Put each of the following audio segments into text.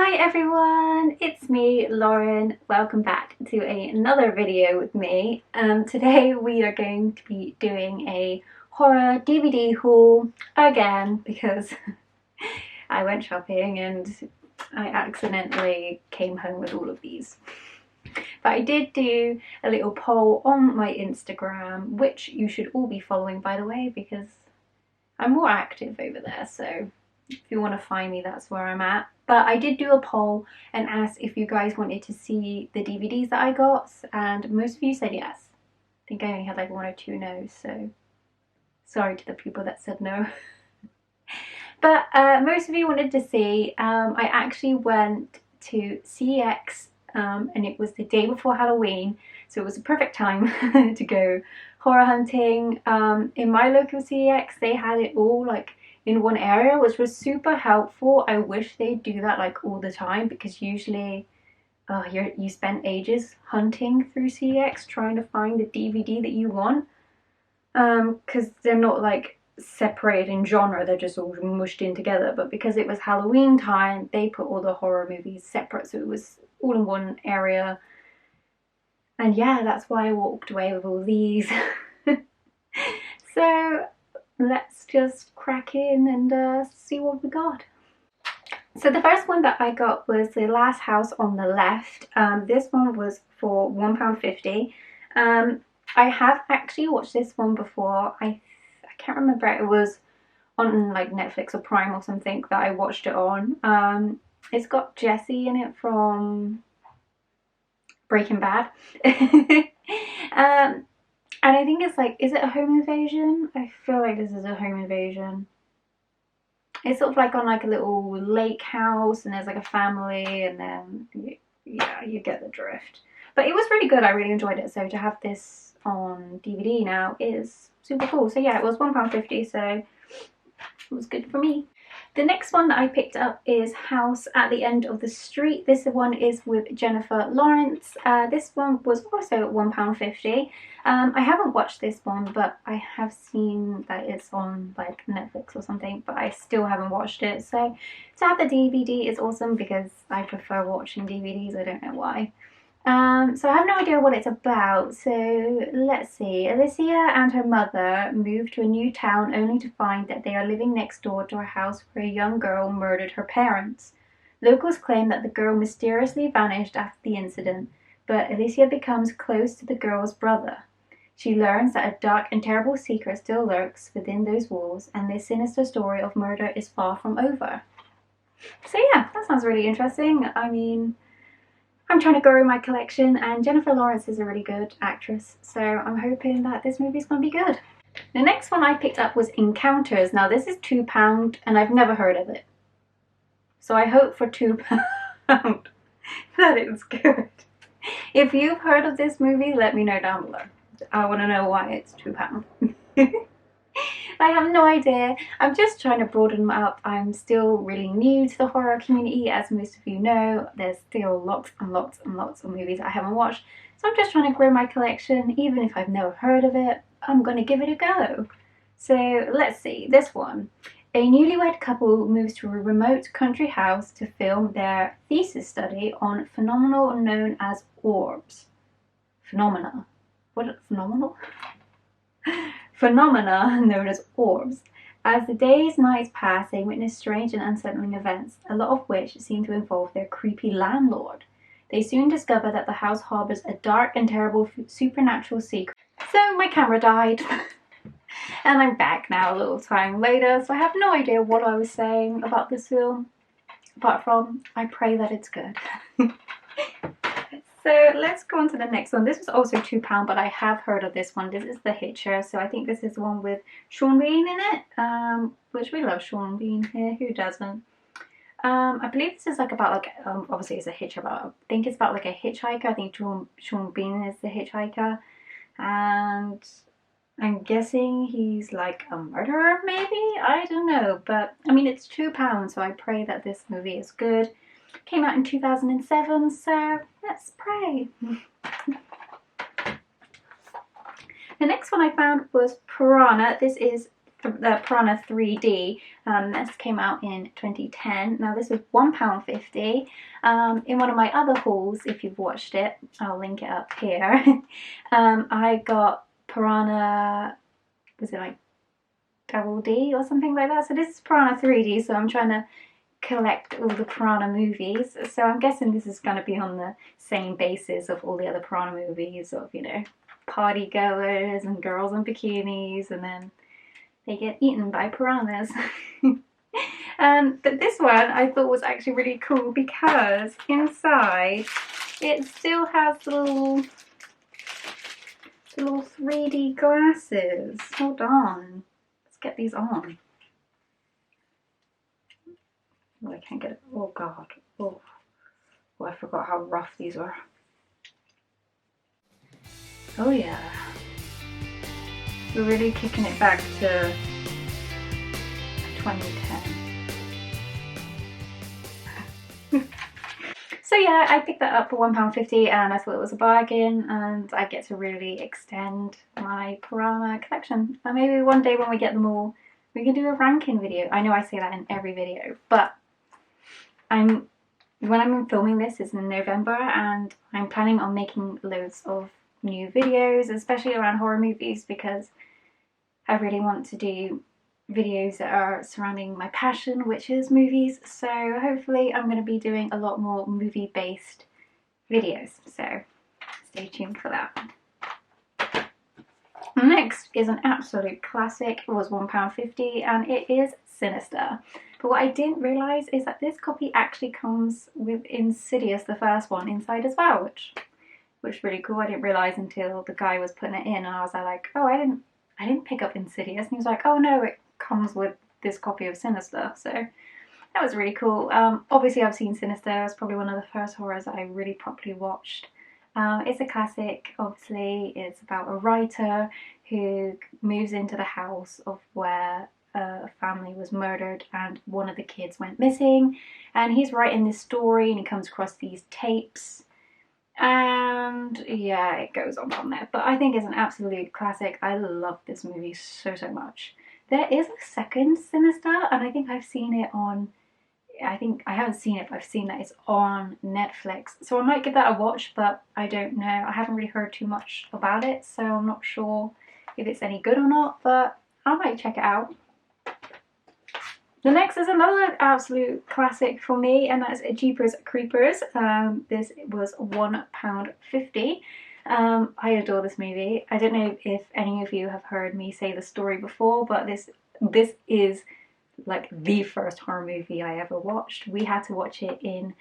Hi everyone, it's me, Lauren. Welcome back to another video with me. Today we are going to be doing a horror DVD haul again because I went shopping and I accidentally came home with all of these. But I did do a little poll on my Instagram, which you should all be following, by the way, because I'm more active over there, so if you want to find me, that's where I'm at. But I did do a poll and asked if you guys wanted to see the DVDs that I got, and most of you said yes. I think I only had like 1 or 2 no's, so sorry to the people that said no. But most of you wanted to see. I actually went to CEX, and it was the day before Halloween, so it was a perfect time to go horror hunting. In my local CEX, they had it all like in one area, which was super helpful. I wish they'd do that like all the time, because usually you spend ages hunting through CEX trying to find the DVD that you want, because they're not like separated in genre, they're just all mushed in together. But because it was Halloween time, they put all the horror movies separate, so it was all in one area. And yeah, that's why I walked away with all these. So let's just crack in and see what we got. So the first one that I got was The Last House on the Left. This one was for £1.50. I have actually watched this one before. I can't remember, it was on like Netflix or Prime or something that I watched it on. It's got Jesse in it from Breaking Bad. And I think it's like, is it a home invasion? I feel like this is a home invasion. It's sort of like on like a little lake house, and there's like a family, and then yeah, you get the drift. But it was really good. I really enjoyed it. So to have this on DVD now is super cool. So yeah, it was £1.50, so it was good for me. The next one that I picked up is House at the End of the Street. This one is with Jennifer Lawrence. This one was also £1.50. I haven't watched this one, but I have seen that it's on like Netflix or something, but I still haven't watched it. So to have the DVD is awesome, because I prefer watching DVDs. I don't know why. So I have no idea what it's about, so let's see. Alicia and her mother move to a new town only to find that they are living next door to a house where a young girl murdered her parents. Locals claim that the girl mysteriously vanished after the incident, but Alicia becomes close to the girl's brother. She learns that a dark and terrible secret still lurks within those walls, and this sinister story of murder is far from over. So yeah, that sounds really interesting. I mean, I'm trying to grow my collection, and Jennifer Lawrence is a really good actress, so I'm hoping that this movie's going to be good. The next one I picked up was Encounters. Now this is £2 and I've never heard of it, so I hope for £2 that it's good. If you've heard of this movie, let me know down below. I want to know why it's £2. I have no idea. I'm just trying to broaden up. I'm still really new to the horror community, as most of you know. There's still lots and lots and lots of movies I haven't watched, so I'm just trying to grow my collection. Even if I've never heard of it, I'm going to give it a go. So let's see, this one. A newlywed couple moves to a remote country house to film their thesis study on phenomenon known as orbs. Phenomena. What? Phenomenal? Phenomena known as orbs. As the days and nights pass, they witness strange and unsettling events, a lot of which seem to involve their creepy landlord. They soon discover that the house harbors a dark and terrible supernatural secret. So my camera died, and I'm back now a little time later, so I have no idea what I was saying about this film, apart from I pray that it's good. So let's go on to the next one. This was also £2, but I have heard of this one. This is The Hitcher, so I think this is the one with Sean Bean in it, which we love Sean Bean here, who doesn't? I believe this is like about like, obviously it's a hitcher, but I think it's about like a hitchhiker. I think Sean Bean is the hitchhiker, and I'm guessing he's like a murderer, maybe? I don't know, but I mean, it's £2, so I pray that this movie is good. Came out in 2007, so let's pray. The next one I found was Piranha. This is the Piranha 3D. This came out in 2010. Now this was £1.50. In one of my other hauls, if you've watched it, I'll link it up here. I got Piranha, was it like Double D or something like that? So this is Piranha 3D, so I'm trying to collect all the Piranha movies. So I'm guessing this is going to be on the same basis of all the other Piranha movies of, you know, party goers and girls in bikinis, and then they get eaten by piranhas. But this one I thought was actually really cool because inside it still has the little 3D glasses. Hold on, let's get these on. Oh, I can't get it. Oh god. Oh, I forgot how rough these were. Oh yeah. We're really kicking it back to 2010. So yeah, I picked that up for £1.50 and I thought it was a bargain, and I get to really extend my Piranha collection. And maybe one day when we get them all, we can do a ranking video. I know I say that in every video, but when I'm filming this is in November, and I'm planning on making loads of new videos, especially around horror movies, because I really want to do videos that are surrounding my passion, which is movies. So hopefully I'm going to be doing a lot more movie based videos, so stay tuned for that. Next is an absolute classic. It was £1.50 and it is Sinister. But what I didn't realise is that this copy actually comes with Insidious, the first one, inside as well, which was really cool. I didn't realise until the guy was putting it in, and I was like, oh, I didn't pick up Insidious. And he was like, oh no, it comes with this copy of Sinister. So that was really cool. Obviously I've seen Sinister. It's probably one of the first horrors that I really properly watched. It's a classic, obviously. It's about a writer who moves into the house of where a family was murdered and one of the kids went missing, and he's writing this story and he comes across these tapes, and yeah, it goes on from there. But I think it's an absolute classic. I love this movie so much. There is a second Sinister, and I think I've seen it on, I haven't seen it, but I've seen that it's on Netflix. So I might give that a watch, but I don't know. I haven't really heard too much about it, so I'm not sure if it's any good or not, but I might check it out. The next is another absolute classic for me, and that's Jeepers Creepers. This was £1.50. I adore this movie. I don't know if any of you have heard me say the story before, but this is like the first horror movie I ever watched. We had to watch it in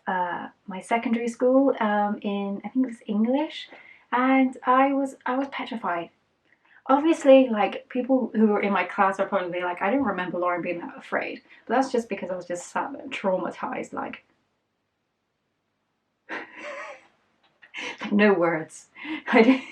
my secondary school in, I think it was English, and I was petrified. Obviously, like, people who were in my class are probably like, I didn't remember Lauren being that afraid, but that's just because I was just sat there traumatized, like no words. I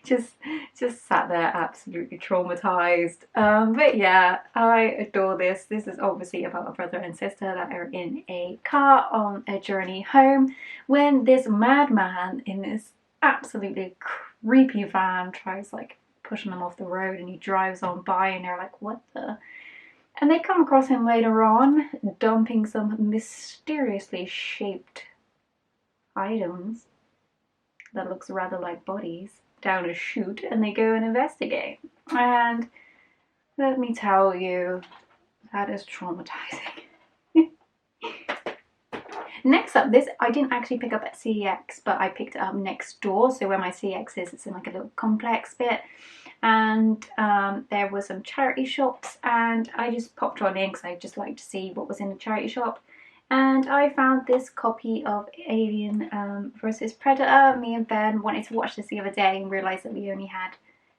just sat there absolutely traumatized. But yeah, I adore this. This is obviously about a brother and sister that are in a car on a journey home when this madman in this absolutely creepy van tries like pushing them off the road, and he drives on by and they're like, what the? And they come across him later on dumping some mysteriously shaped items that looks rather like bodies down a chute, and they go and investigate. And let me tell you, that is traumatizing. Next up, this I didn't actually pick up at CEX, but I picked it up next door. So where my CEX is, it's in like a little complex bit. And there were some charity shops, and I just popped on in because I just like to see what was in the charity shop. And I found this copy of Alien vs Predator. Me and Ben wanted to watch this the other day and realised that we only had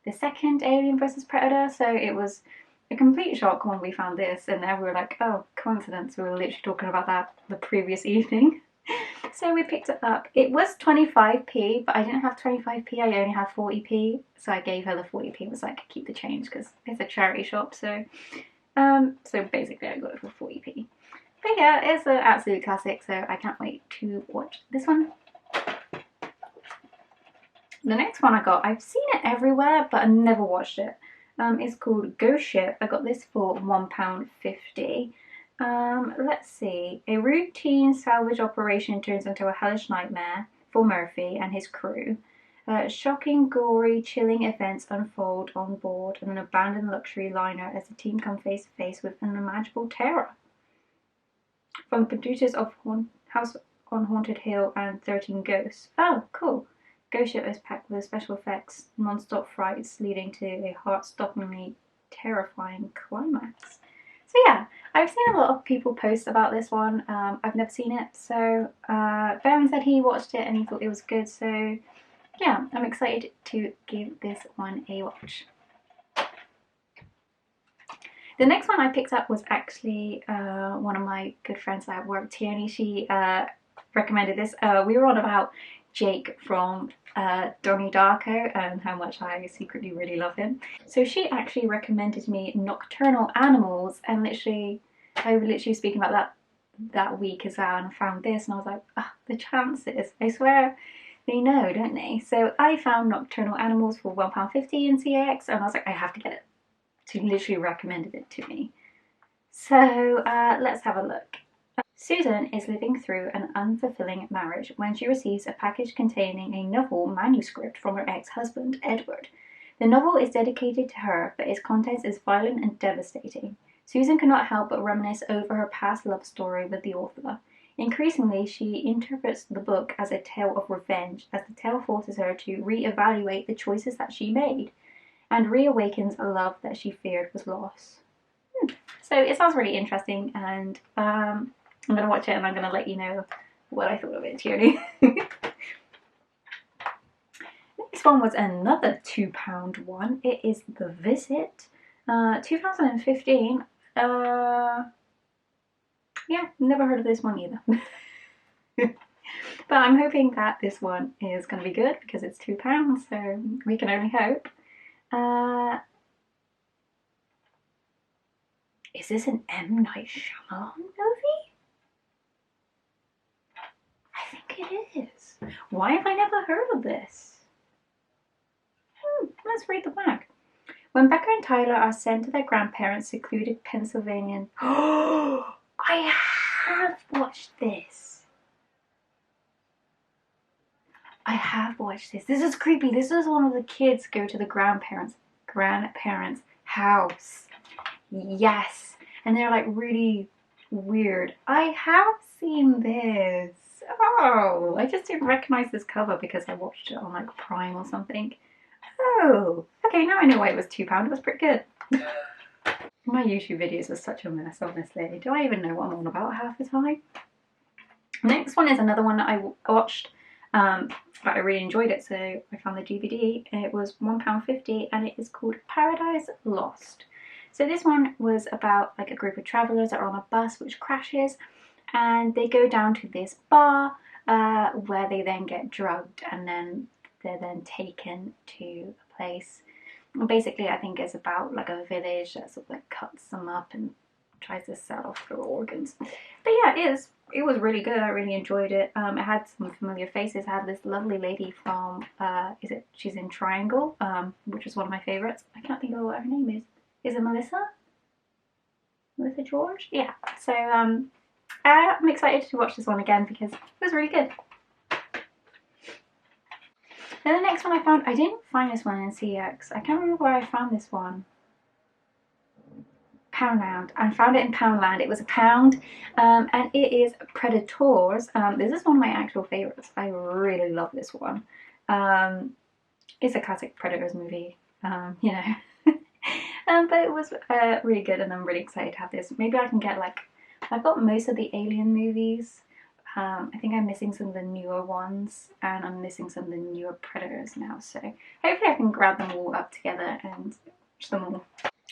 the second Alien vs Predator, so it was a complete shock when we found this, and then we were like, oh, coincidence, we were literally talking about that the previous evening. So we picked it up. It was 25p, but I didn't have 25p, I only had 40p, so I gave her the 40p. It was like, keep the change because it's a charity shop, so basically I got it for 40p. But yeah, it's an absolute classic, so I can't wait to watch this one. The next one I got, I've seen it everywhere, but I never watched it. It's called Ghost Ship. I got this for £1.50. Let's see. A routine salvage operation turns into a hellish nightmare for Murphy and his crew. Shocking, gory, chilling events unfold on board an abandoned luxury liner as the team come face to face with unimaginable terror. From the producers of House on Haunted Hill and 13 Ghosts. Oh, cool. Ghost Ship is packed with special effects, non-stop frights leading to a heart-stoppingly terrifying climax. So yeah, I've seen a lot of people post about this one. I've never seen it, so Baron said he watched it and he thought it was good, so yeah, I'm excited to give this one a watch. The next one I picked up was actually one of my good friends at work, Tierney. She recommended this. We were on about Jake from Donnie Darko and how much I secretly really love him. So she actually recommended me Nocturnal Animals, and literally, I was literally speaking about that week as well, and I found this, and I was like, oh, the chances! I swear they know, don't they? So I found Nocturnal Animals for £1.50 in CEX, and I was like, I have to get it. She literally recommended it to me. So let's have a look. Susan is living through an unfulfilling marriage when she receives a package containing a novel manuscript from her ex-husband, Edward. The novel is dedicated to her, but its contents is violent and devastating. Susan cannot help but reminisce over her past love story with the author. Increasingly, she interprets the book as a tale of revenge, as the tale forces her to re-evaluate the choices that she made and reawakens a love that she feared was lost. So it sounds really interesting, and I'm going to watch it and I'm going to let you know what I thought of it, Tierney. Next one was another £2 one. It is The Visit, 2015. Yeah, never heard of this one either. But I'm hoping that this one is going to be good because it's £2, so we can only hope. Is this an M. Night Shyamalan movie? I think it is. Why have I never heard of this? Let's read the back. When Becca and Tyler are sent to their grandparents' secluded Pennsylvanian... Oh, I have watched this. I have watched this. This is creepy. This is one of the kids go to the grandparents' house. Yes. And they're like really weird. I have seen this. Oh, I just didn't recognize this cover because I watched it on like Prime or something. Oh, okay, now I know why it was £2. It was pretty good. My YouTube videos are such a mess, honestly. Do I even know what I'm on about half the time? Next one is another one that I watched, but I really enjoyed it, so I found the DVD. It was £1.50 and it is called Paradise Lost. So this one was about like a group of travellers that are on a bus which crashes, and they go down to this bar where they then get drugged, and then they're then taken to a place. Basically, I think it's about like a village that sort of like cuts them up and tries to sell off their organs. But yeah, it was really good. I really enjoyed it. It had some familiar faces. It had this lovely lady from she's in Triangle, which is one of my favorites. I can't think of what her name is. Is it Melissa? Melissa George? Yeah. So I'm excited to watch this one again because it was really good. Then the next one I found, I didn't find this one in CEX. I can't remember where I found this one. Poundland. I found it in Poundland. It was £1, and it is Predators. This is one of my actual favourites. I really love this one. It's a classic Predators movie, you know. But it was really good, and I'm really excited to have this. Maybe I can get like, I've got most of the Alien movies. I think I'm missing some of the newer ones, and I'm missing some of the newer Predators now, so hopefully I can grab them all up together and watch them all.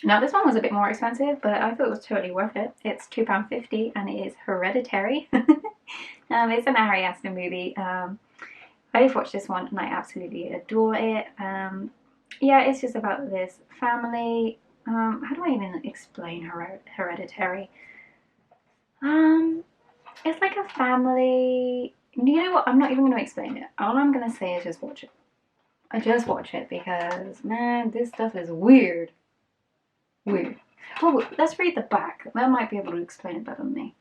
Now this one was a bit more expensive, but I thought it was totally worth it. It's £2.50 and it is Hereditary. It's an Ari Aster movie. I've watched this one and I absolutely adore it. Yeah, it's just about this family. How do I even explain Hereditary? It's like a family. You know what? I'm not even going to explain it. All I'm going to say is just watch it. I just watch it because, man, this stuff is weird. Weird. Oh, let's read the back. That might be able to explain it better than me.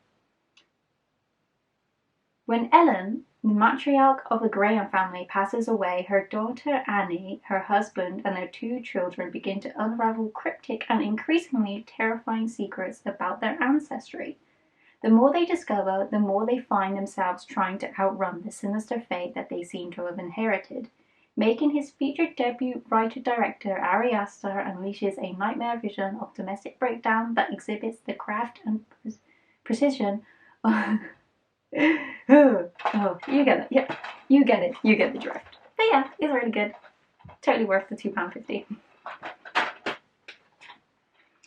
When Ellen, the matriarch of the Graham family, passes away, her daughter Annie, her husband, and their 2 children begin to unravel cryptic and increasingly terrifying secrets about their ancestry. The more they discover, the more they find themselves trying to outrun the sinister fate that they seem to have inherited. Making his featured debut, writer-director Ari Aster unleashes a nightmare vision of domestic breakdown that exhibits the craft and precision. Oh, you get it. Yeah, you get it. You get the drift. But yeah, it's really good. Totally worth the £2.50.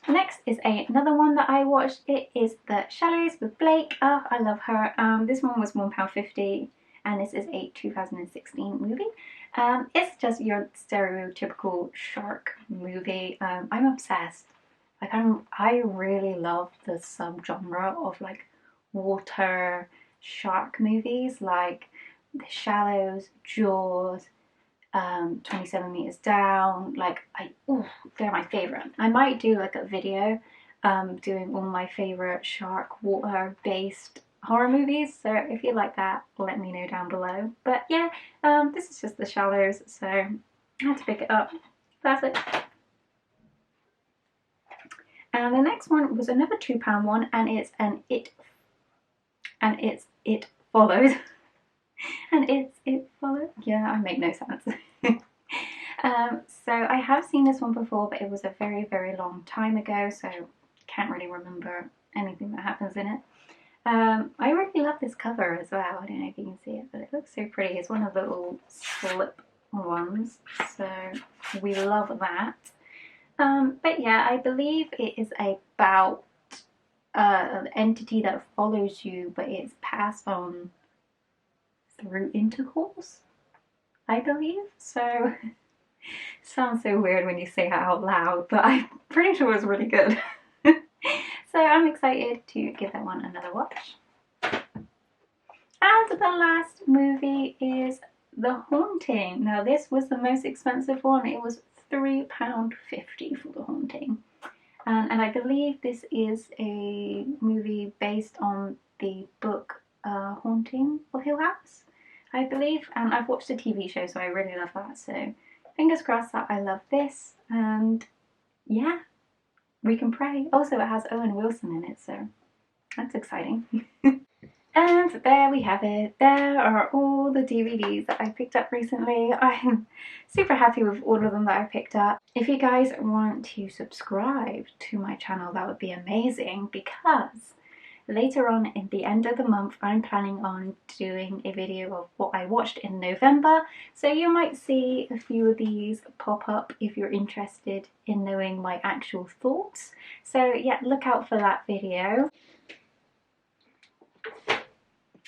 Next is another one that I watched. It is The Shallows with Blake. Oh, I love her. This one was £1.50, and this is a 2016 movie. It's just your stereotypical shark movie. I'm obsessed. Like I really love the subgenre of like water shark movies, like The Shallows, Jaws, 27 Meters Down. Like they're my favorite. I might do like a video doing all my favorite shark water based horror movies, so if you like that, let me know down below. But yeah, this is just The Shallows, so I had to pick it up. That's it. And the next one was another £2 one, and it's It Follows. And It Follows. Yeah, I make no sense. So I have seen this one before, but it was a very, very long time ago, so can't really remember anything that happens in it. I really love this cover as well. I don't know if you can see it, but it looks so pretty. It's one of the little slip ones, so we love that. But yeah, I believe it is about an entity that follows you, but it's passed on through intercourse, I believe. So sounds so weird when you say it out loud, but I'm pretty sure it's really good. So I'm excited to give that one another watch. And the last movie is The Haunting. Now this was the most expensive one. It was £3.50 for The Haunting. And I believe this is a movie based on the book Haunting of Hill House, I believe. And I've watched the TV show, so I really love that. So fingers crossed that I love this. And yeah, we can pray. Also, it has Owen Wilson in it, so that's exciting. And there we have it. There are all the DVDs that I picked up recently. I'm super happy with all of them that I picked up. If you guys want to subscribe to my channel, that would be amazing, because later on in the end of the month, I'm planning on doing a video of what I watched in November. So you might see a few of these pop up if you're interested in knowing my actual thoughts. So yeah, look out for that video.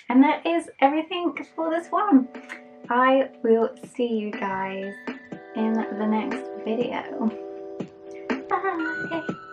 And that is everything for this one. I will see you guys in the next video. Bye!